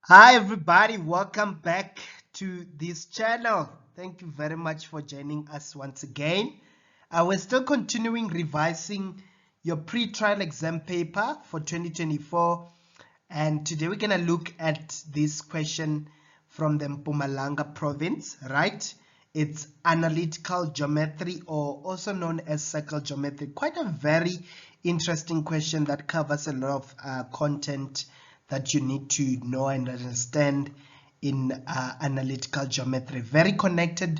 Hi everybody, welcome back to this channel. Thank you very much for joining us once again. We're still continuing revising your pre-trial exam paper for 2024, and today we're going to look at this question from the Mpumalanga province, right? It's analytical geometry, or also known as circle geometry. Quite a very interesting question that covers a lot of content that you need to know and understand in analytical geometry. Very connected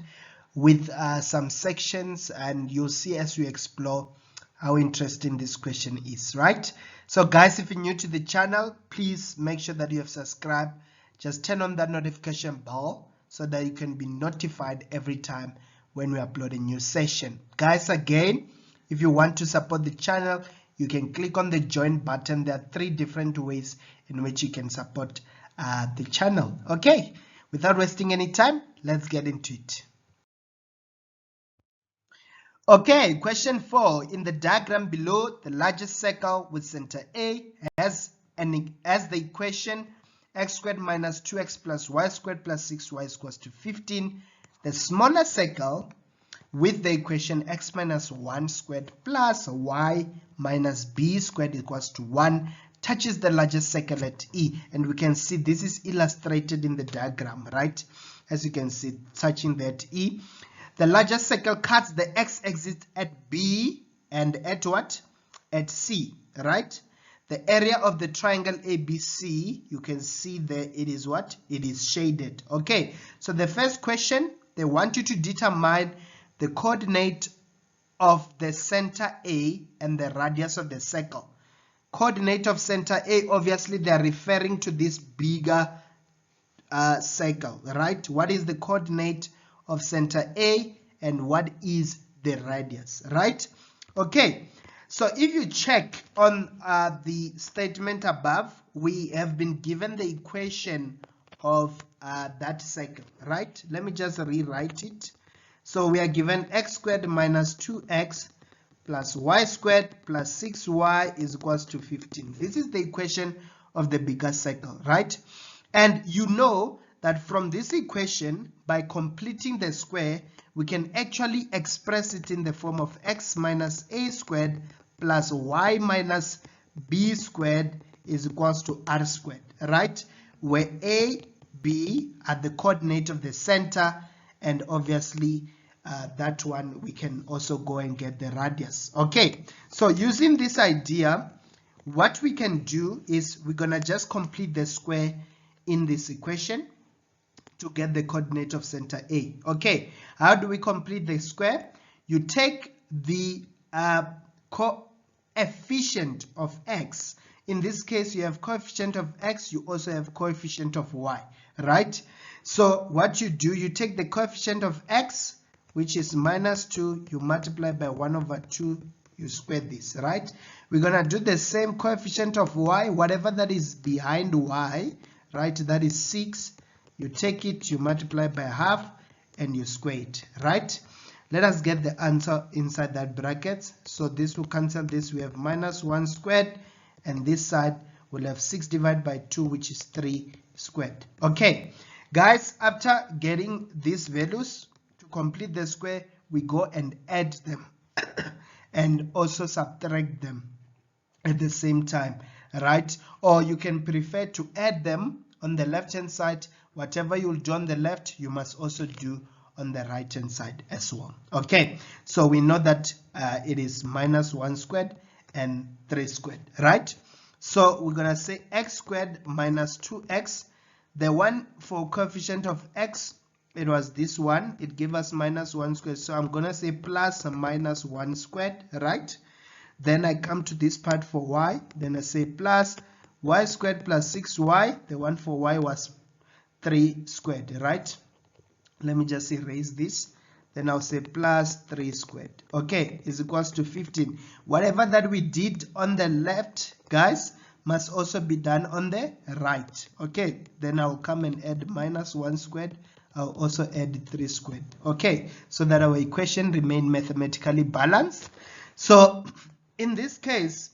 with some sections, and you'll see as we explore how interesting this question is, right? So guys, if you're new to the channel, please make sure that you have subscribed. Just turn on that notification bell so that you can be notified every time when we upload a new session. Guys, again, if you want to support the channel, you can click on the join button. There are 3 different ways in which you can support the channel. Okay, without wasting any time, let's get into it. Okay, question 4. In the diagram below, the largest circle with center A has the equation x squared minus 2x plus y squared plus 6y is equals to 15. The smaller circle with the equation x minus 1 squared plus y minus b squared equals to 1 touches the largest circle at E. And we can see this is illustrated in the diagram, right? As you can see, touching that E. The largest circle cuts the x-axis at B and at what? At C, right? The area of the triangle ABC, you can see there it is what? It is shaded. Okay, so the first question, they want you to determine the coordinate of the center A and the radius of the circle. Coordinate of center A, obviously they are referring to this bigger circle, right? What is the coordinate of center A and what is the radius, right? Okay, so if you check on the statement above, we have been given the equation of that circle, right? Let me just rewrite it. So we are given x squared minus 2x plus y squared plus 6y is equals to 15. This is the equation of the bigger circle, right? And you know that from this equation, by completing the square, we can actually express it in the form of x minus a squared plus y minus b squared is equals to r squared, right? Where a, b are the coordinate of the center, and obviously that one we can also go and get the radius. Okay, so using this idea, what we can do is we're gonna just complete the square in this equation to get the coordinate of center A. Okay, how do we complete the square? You take the coefficient of x. In this case, you have coefficient of x, you also have coefficient of y, right? So what you do, you take the coefficient of x, which is minus 2, you multiply by 1 over 2, you square this, right? We're gonna do the same coefficient of y, whatever that is behind y, right? That is 6. You take it, you multiply by half, and you square it, right? Let us get the answer inside that bracket. So this will cancel this. We have minus 1 squared, and this side will have 6 divided by 2, which is 3 squared. Okay, guys, after getting these values, to complete the square, we go and add them and also subtract them at the same time, right? Or you can prefer to add them on the left hand side. Whatever you'll do on the left, you must also do on the right hand side as well. Okay, so we know that it is minus 1 squared and 3 squared, right? So we're gonna say x squared minus 2x. The one for coefficient of x, it was this one, it gave us minus 1 squared, so I'm gonna say plus minus 1 squared, right? Then I come to this part for y, then I say plus y squared plus 6y. The one for y was 3 squared, right? Let me just erase this. Then I'll say plus 3 squared. Okay, is equals to 15. Whatever that we did on the left, guys, must also be done on the right. Okay, then I'll come and add minus 1 squared. I'll also add 3 squared. Okay, so that our equation remain mathematically balanced. So in this case,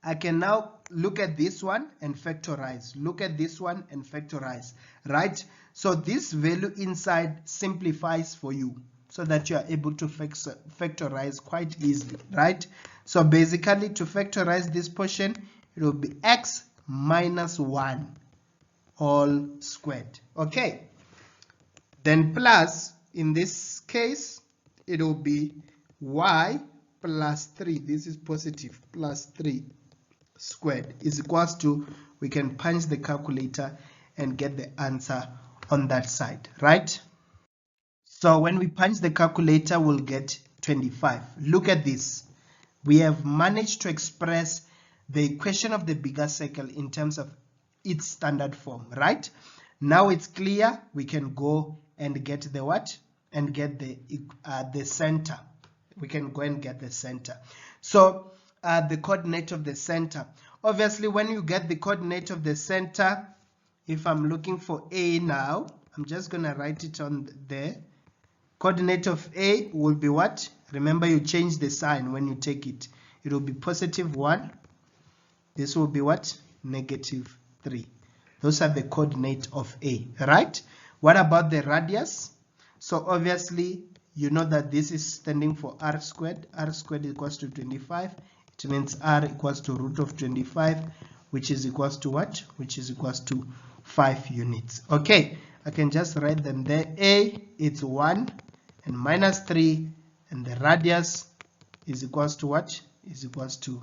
I can now look at this one and factorize. Look at this one and factorize, right? So this value inside simplifies for you so that you are able to factorize quite easily, right? So basically, to factorize this portion, it will be x minus 1 all squared. Okay. Then plus, in this case, it will be y plus 3. This is positive, plus 3 squared is equals to, we can punch the calculator and get the answer on that side, right? So when we punch the calculator, we'll get 25. Look at this. We have managed to express the equation of the bigger circle in terms of its standard form, right? Now it's clear, we can go and get the what? And get the center. We can go and get the center. So the coordinate of the center. Obviously, when you get the coordinate of the center, if I'm looking for A now, I'm just going to write it on there. Coordinate of A will be what? Remember, you change the sign when you take it. It will be positive 1. This will be what? Negative 3. Those are the coordinates of A, right? What about the radius? So obviously, you know that this is standing for r squared. R squared equals to 25. It means r equals to root of 25, which is equals to what? Which is equals to 5 units. Okay, I can just write them there. A, it's 1 and minus 3, and the radius is equals to what? Is equals to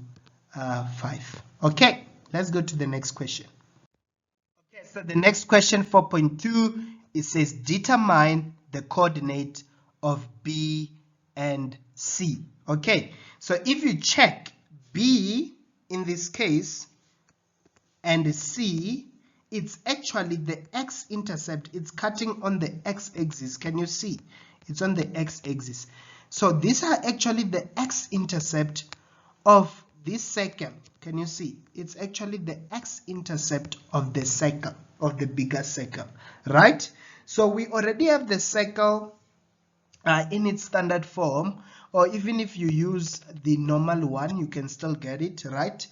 5. Okay, let's go to the next question. Okay, so the next question, 4.2, it says determine the coordinate of B and C. Okay, so if you check B in this case and C, it's actually the x-intercept. It's cutting on the x-axis. Can you see? It's on the x-axis. So these are actually the x-intercept of this circle. Can you see? It's actually the x-intercept of the circle, of the bigger circle, right? So we already have the circle in its standard form, or even if you use the normal one, you can still get it, right?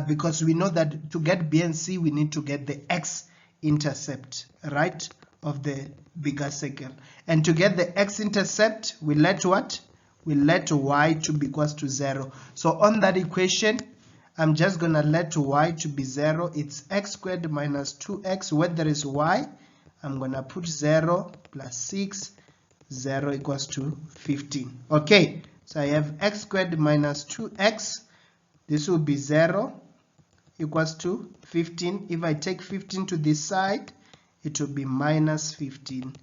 Because we know that to get B and C, we need to get the x-intercept, right, of the bigger circle. And to get the x-intercept, we let what? We let y to be equals to 0. So on that equation, I'm just going to let y to be 0. It's x squared minus 2x. Where there is y, I'm going to put 0 plus 6, 0 equals to 15. Okay, so I have x squared minus 2x. This will be 0 equals to 15. If I take 15 to this side, it will be minus 15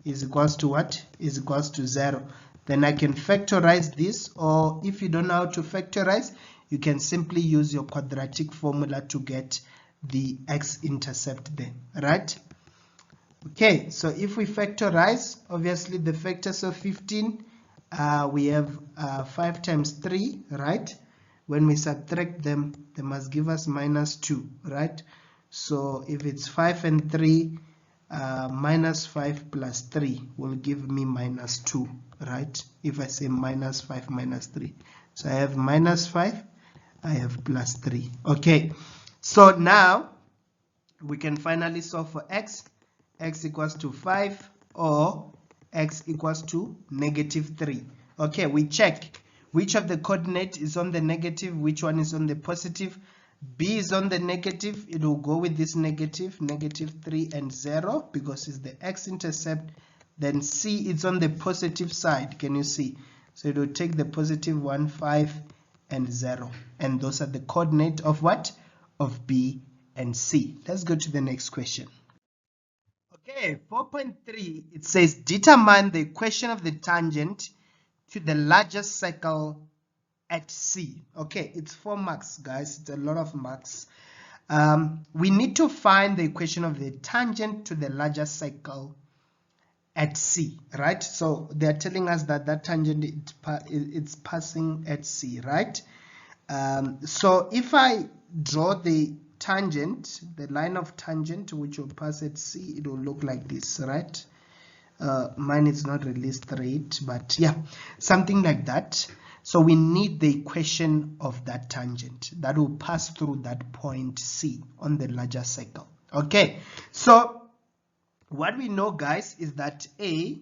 is equals to what? Is equals to 0. Then I can factorize this, or if you don't know how to factorize, you can simply use your quadratic formula to get the x-intercept there, right? Okay, so if we factorize, obviously the factors of 15, we have 5 times 3, right? When we subtract them, they must give us minus 2, right? So if it's 5 and 3, minus 5 plus 3 will give me minus 2, right? If I say minus 5 minus 3. So I have minus 5, I have plus 3. Okay, so now we can finally solve for x. X equals to 5 or x equals to negative 3. Okay, we check which of the coordinate is on the negative, which one is on the positive. B is on the negative, it will go with this negative, negative 3 and 0 because it's the x-intercept. Then C is on the positive side, can you see? So it will take the positive 1, 5 and 0. And those are the coordinate of what? Of B and C. Let's go to the next question. Okay, 4.3, it says determine the equation of the tangent to the largest circle at C. Okay, it's 4 marks, guys. It's a lot of marks. We need to find the equation of the tangent to the largest circle at C, right? So they're telling us that that tangent it's passing at C, right? So if I draw the tangent, the line of tangent which will pass at C, it will look like this, right? Mine is not really straight, but yeah, something like that. So we need the equation of that tangent that will pass through that point C on the larger circle. Okay, so what we know, guys, is that A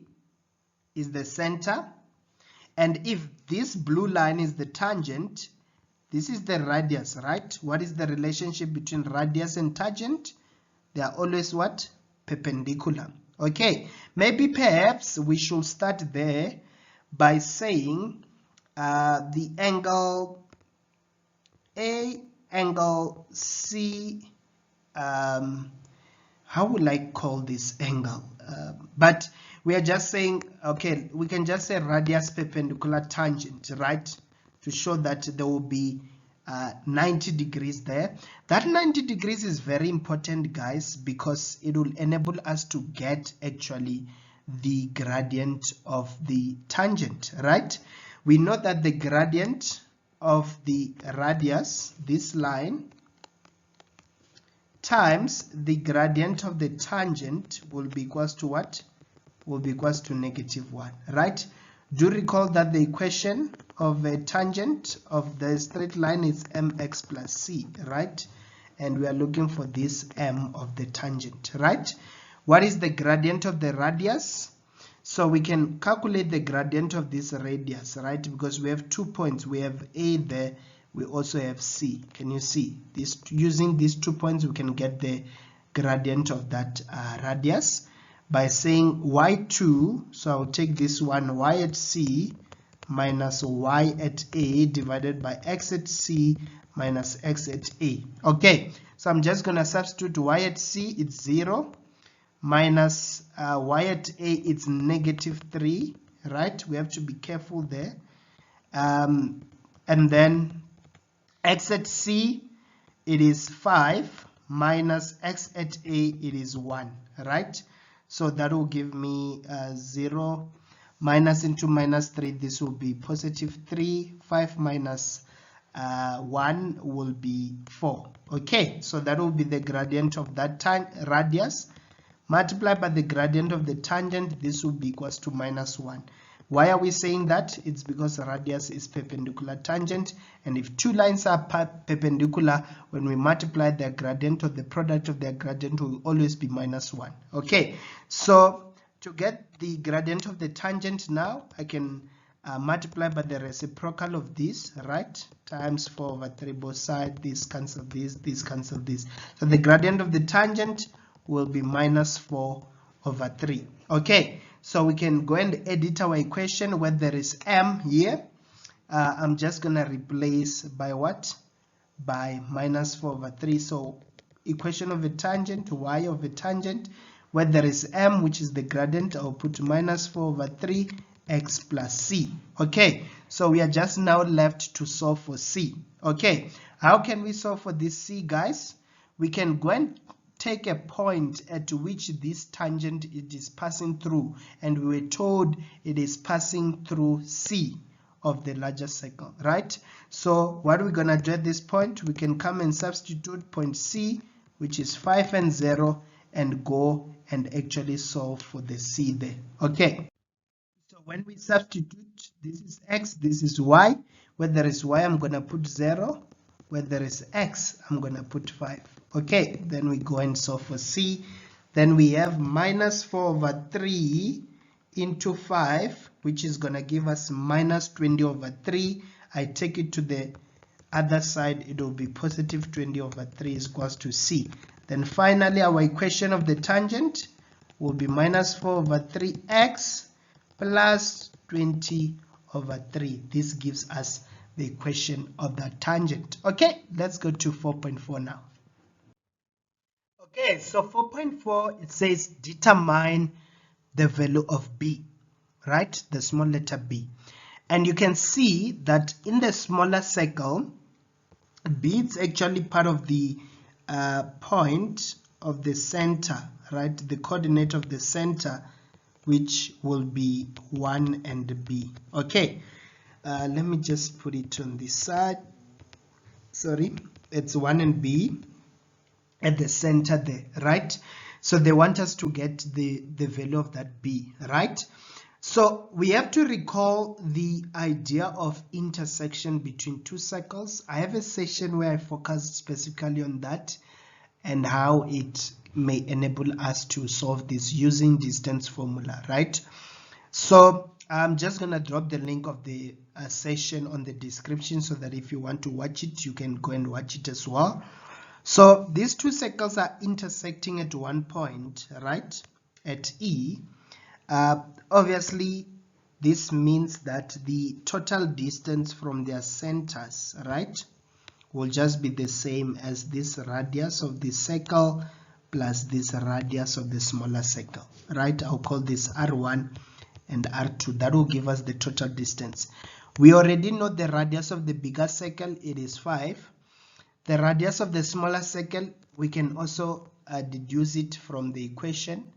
is the center, and if this blue line is the tangent, this is the radius, right? What is the relationship between radius and tangent? They are always what? Perpendicular. Okay, maybe perhaps we should start there by saying the angle A, angle C, how will I call this angle? But we are just saying, okay, we can just say radius perpendicular tangent, right? To show that there will be 90 degrees there. That 90 degrees is very important, guys, because it will enable us to get actually the gradient of the tangent, right? We know that the gradient of the radius, this line, times the gradient of the tangent will be equals to what? Will be equals to -1, right? Do recall that the equation of a tangent of the straight line is mx plus c, right? And we are looking for this m of the tangent, right? What is the gradient of the radius? So we can calculate the gradient of this radius, right? Because we have 2 points. We have A there. We also have C. Can you see? Using these 2 points, we can get the gradient of that radius by saying y2. So I'll take this one, y at C minus y at A divided by x at C minus x at A. Okay, so I'm just going to substitute y at C, it's 0, minus y at A, it's -3, right? We have to be careful there. And then x at C, it is 5, minus x at A, it is 1, right? So that will give me 0, minus into -3, this will be +3, 5 minus 1 will be 4. Okay, so that will be the gradient of that radius. Multiplied by the gradient of the tangent, this will be equals to -1. Why are we saying that? It's because radius is perpendicular tangent, and if two lines are perpendicular, when we multiply their gradient or the product of their gradient will always be -1. Okay, so to get the gradient of the tangent now, I can multiply by the reciprocal of this, right? Times 4/3 both sides, this cancel this cancel this. So the gradient of the tangent will be -4/3. Okay, so we can go and edit our equation where there is m here. I'm just gonna replace by what? By -4/3. So equation of a tangent, y of a tangent, where there is m, which is the gradient, I'll put -4/3 x plus c. Okay, so we are just now left to solve for c. Okay, how can we solve for this c, guys? We can go and take a point at which this tangent it is passing through, and we were told it is passing through C of the larger circle, right? So what we're gonna do at this point, we can come and substitute point C, which is 5 and 0, and go and actually solve for the C there. Okay, so when we substitute, this is x, this is y. Where there is y, I'm gonna put 0. Where there is x, I'm gonna put 5. Okay, then we go and solve for C. Then we have -4/3 into 5, which is going to give us -20/3. I take it to the other side, it will be +20/3 is equals to C. Then finally, our equation of the tangent will be -4/3x plus 20/3. This gives us the equation of the tangent. Okay, let's go to 4.4 now. Okay, so 4.4, it says determine the value of b, right? The small letter b. And you can see that in the smaller circle, b is actually part of the point of the center, right? The coordinate of the center, which will be 1 and b. Okay, let me just put it on this side. Sorry, it's 1 and b at the center there, right? So they want us to get the value of that b, right? So we have to recall the idea of intersection between two circles. I have a session where I focused specifically on that and how it may enable us to solve this using distance formula, right? So I'm just gonna drop the link of the session on the description so that if you want to watch it, you can go and watch it as well. So these two circles are intersecting at one point, right, at E. Obviously, this means that the total distance from their centers, right, will just be the same as this radius of the circle plus this radius of the smaller circle, right? I'll call this R1 and R2. That will give us the total distance. We already know the radius of the bigger circle, it is 5. The radius of the smaller circle, we can also deduce it from the equation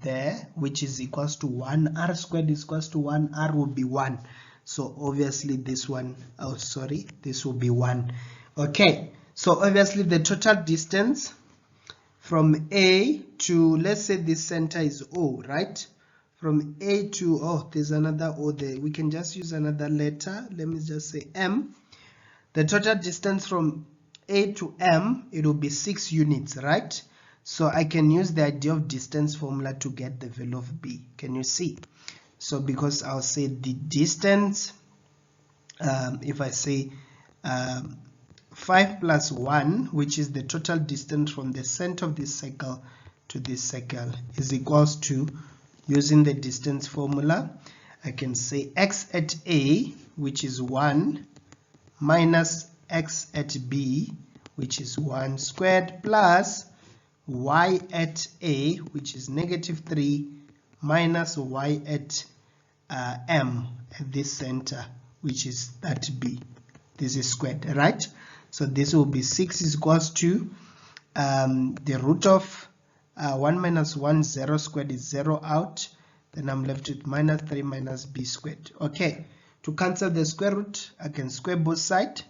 there, which is equals to 1. R squared is equals to 1. R will be 1. So obviously this one, oh sorry, this will be 1. Okay, so obviously the total distance from A to, let's say this center is O, right? From A to, oh, there's another O there. We can just use another letter. Let me just say M. The total distance from A to M, it will be 6 units, right? So I can use the idea of distance formula to get the value of B. Can you see? So because I'll say the distance, if I say 5 plus 1, which is the total distance from the center of this circle to this circle, is equals to, using the distance formula, I can say x at A, which is 1, minus x at B, which is 1 squared, plus y at A, which is negative 3, minus y at M at this center, which is that B. This is squared, right? So this will be 6 is equals to the root of 1 minus 1, 0 squared is 0 out. Then I'm left with minus 3 minus B squared. Okay, to cancel the square root, I can square both sides.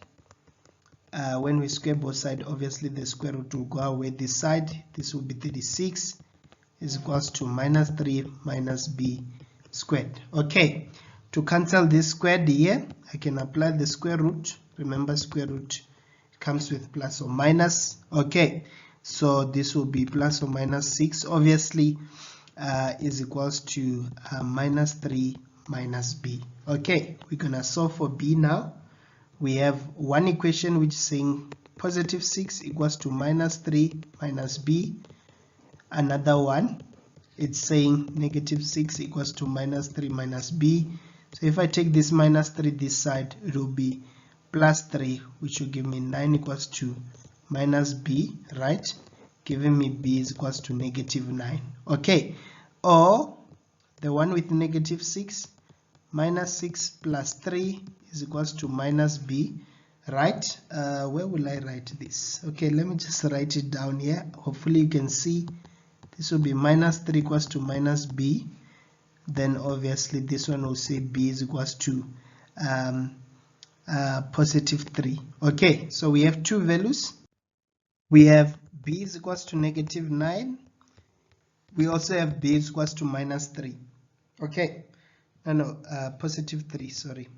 When we square both sides, obviously the square root will go away this side. This will be 36 is equals to minus 3 minus B squared. Okay, to cancel this squared here, I can apply the square root. Remember, square root comes with plus or minus. Okay, so this will be plus or minus 6, obviously, is equals to minus 3 minus B. Okay, we're gonna solve for B now. We have one equation which is saying positive 6 equals to minus 3 minus B. Another one, it's saying negative 6 equals to minus 3 minus B. So if I take this minus 3 this side, it will be plus 3, which will give me 9 equals to minus B, right? Giving me B is equals to negative 9. Okay, or the one with negative 6, minus 6 plus 3 is equals to minus B, right? Where will I write this? Okay, let me just write it down here. Hopefully you can see this will be minus 3 equals to minus B. Then obviously this one will say B is equals to positive 3. Okay, so we have two values. We have B is equals to negative 9. We also have B is equals to minus 3. Okay, positive 3, sorry.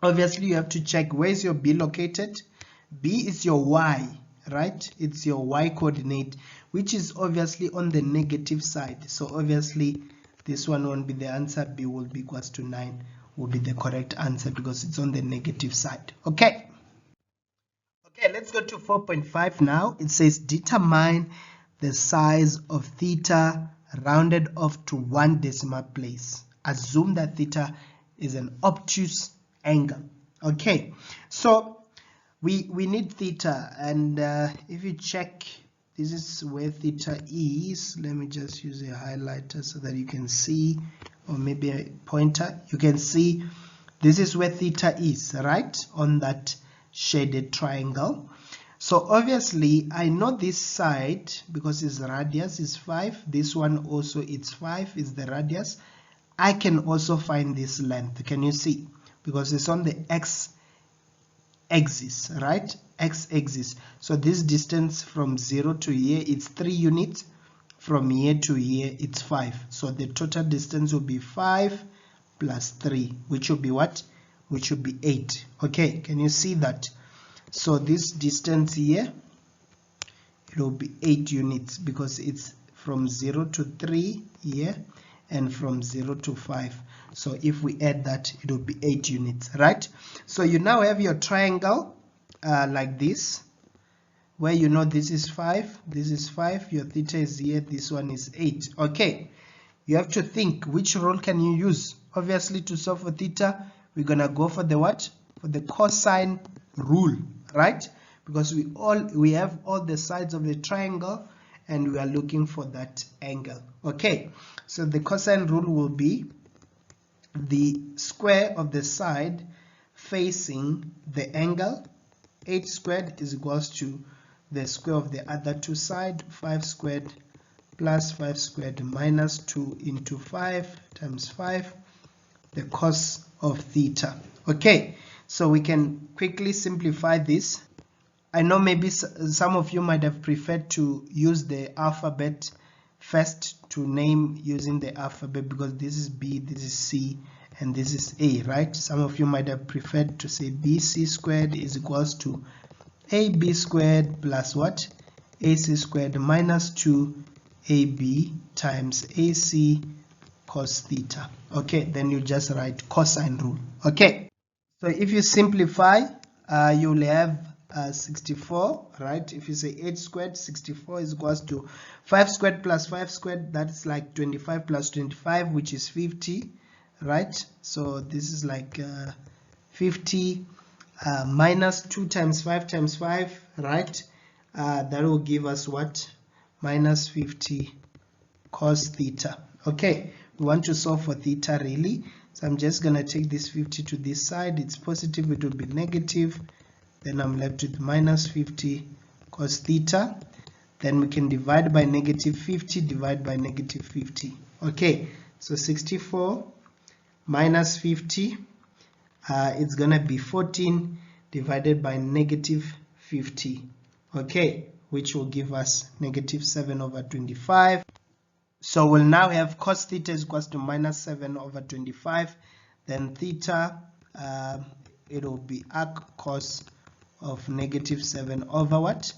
Obviously you have to check where is your B located. B is your Y, right? It's your Y coordinate, which is obviously on the negative side. So obviously this one won't be the answer. B will be equals to 9 will be the correct answer because it's on the negative side. Okay, let's go to 4.5 now. It says determine the size of theta rounded off to 1 decimal place. Assume that theta is an obtuse angle. Okay, so we need theta, and if you check, this is where theta is. Let me just use a highlighter so that you can see, or maybe a pointer. You can see this is where theta is, right, on that shaded triangle. So obviously I know this side because its radius is 5. This one also, it's 5 is the radius. I can also find this length. Can you see? Because it's on the x-axis, right? X-axis. So this distance from 0 to here, it's 3 units. from here to here, it's 5. So the total distance will be 5 plus 3, which will be what? Which will be 8. Okay, can you see that? So this distance here, it will be 8 units because it's from 0 to 3 here and from 0 to 5. So if we add that, it will be 8 units, right? So you now have your triangle like this, where you know this is 5, this is 5, your theta is here, this one is 8. Okay, you have to think which rule can you use. Obviously, to solve for theta, we're gonna go for the what? For the cosine rule, right? Because we have all the sides of the triangle and we are looking for that angle. Okay, so the cosine rule will be the square of the side facing the angle. 8 squared is equals to the square of the other two sides, 5 squared plus 5 squared minus 2 into 5 times 5, the cos of theta. Okay, so we can quickly simplify this. I know maybe some of you might have preferred to use the alphabet first, to name using the alphabet, because this is B, this is C, and this is A, right? Some of you might have preferred to say BC squared is equals to AB squared plus what? AC squared minus 2AB times AC cos theta. Okay, then you just write cosine rule. Okay, so if you simplify, you'll have 64, right? If you say 8 squared, 64 is equals to 5 squared plus 5 squared, that's like 25 plus 25, which is 50, right? So this is like 50 minus 2 times 5, right? That will give us what? Minus 50 cos theta. Okay, we want to solve for theta really, so I'm just gonna take this 50 to this side. It's positive, it will be negative, then I'm left with minus 50 cos theta. Then we can divide by negative 50, divide by negative 50. Okay, so 64 minus 50, it's gonna be 14 divided by negative 50. Okay, which will give us negative 7 over 25. So we'll now have cos theta is equals to minus 7 over 25. Then theta, it will be arc cos of negative 7 over what?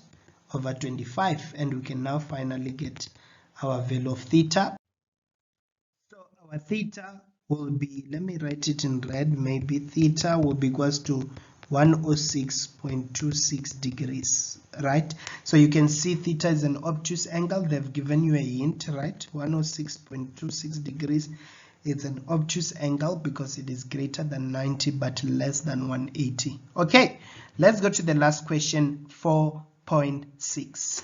Over 25. And we can now finally get our value of theta. So our theta will be, let me write it in red, maybe theta will be equals to 106.26 degrees, right? So you can see theta is an obtuse angle. They've given you a hint, right? 106.26 degrees. It's an obtuse angle because it is greater than 90 but less than 180. Okay, let's go to the last question, 4.6.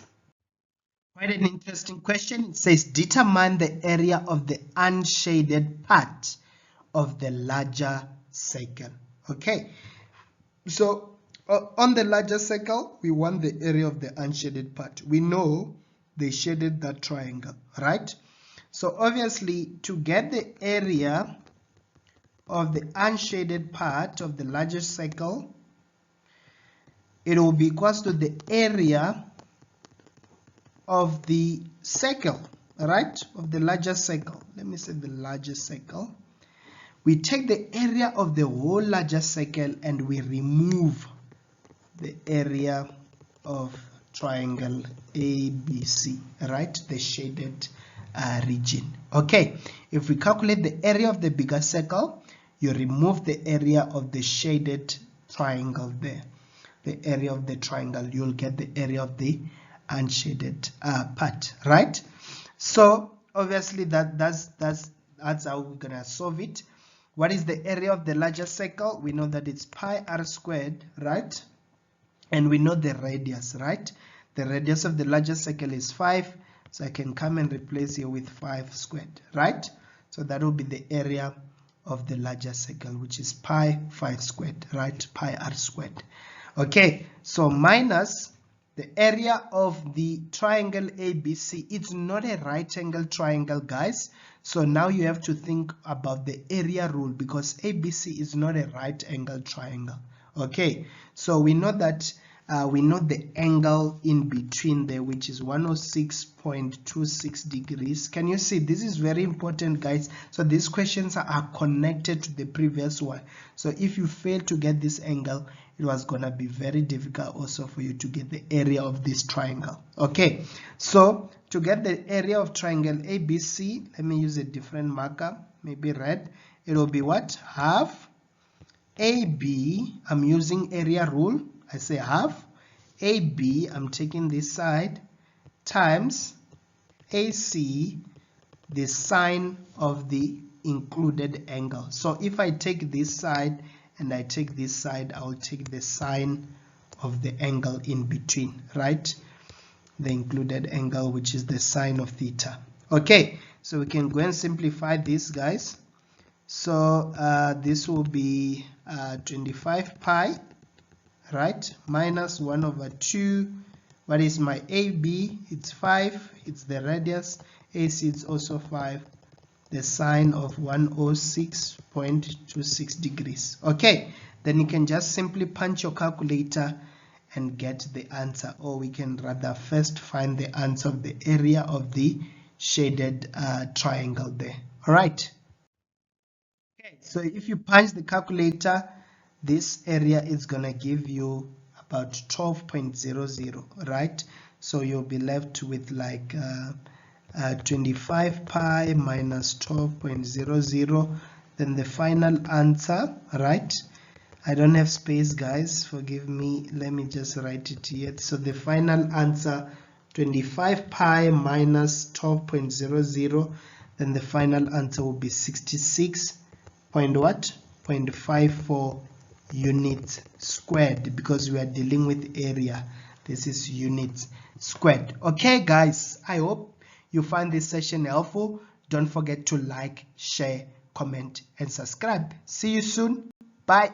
Quite an interesting question. It says determine the area of the unshaded part of the larger circle. Okay, so on the larger circle, we want the area of the unshaded part. We know they shaded that triangle, right? So obviously, to get the area of the unshaded part of the larger circle, it will be equals to the area of the circle, right? Of the larger circle. Let me say the larger circle. We take the area of the whole larger circle and we remove the area of triangle ABC, right? The shaded region. Okay, if we calculate the area of the bigger circle, you remove the area of the shaded triangle there. The area of the triangle, you'll get the area of the unshaded part, right? So obviously that's how we're gonna solve it. What is the area of the larger circle? We know that it's pi r squared, right? And we know the radius, right? The radius of the larger circle is 5, so I can come and replace here with 5 squared, right? So that will be the area of the larger circle, which is pi 5 squared, right? Pi r squared. Okay, so minus the area of the triangle ABC. It's not a right angle triangle, guys. So now you have to think about the area rule because ABC is not a right angle triangle. Okay, so we know that we know the angle in between there, which is 106.26 degrees. Can you see? This is very important, guys. So these questions are connected to the previous one. So if you fail to get this angle, it was gonna be very difficult also for you to get the area of this triangle. Okay, so to get the area of triangle ABC, let me use a different marker, maybe red. It will be what? Half AB, I'm using area rule. I say half AB, I'm taking this side, times AC, the sine of the included angle. So if I take this side and I take this side, I'll take the sine of the angle in between, right? The included angle, which is the sine of theta. Okay, so we can go and simplify this, guys. So this will be 25 pi, right, minus 1 over 2. What is my AB? It's 5. It's the radius. AC is also 5. The sine of 106.26 degrees. Okay, then you can just simply punch your calculator and get the answer, or we can rather first find the answer of the area of the shaded triangle there. All right. Okay, so if you punch the calculator, this area is gonna give you about 12.00, right? So you'll be left with like 25 pi minus 12.00. Then the final answer, right? I don't have space, guys, forgive me. Let me just write it here. So the final answer, 25 pi minus 12.00. Then the final answer will be 66.54 units squared, because we are dealing with area. This is units squared. Okay, guys, I hope you find this session helpful. Don't forget to like, share, comment, and subscribe. See you soon. Bye.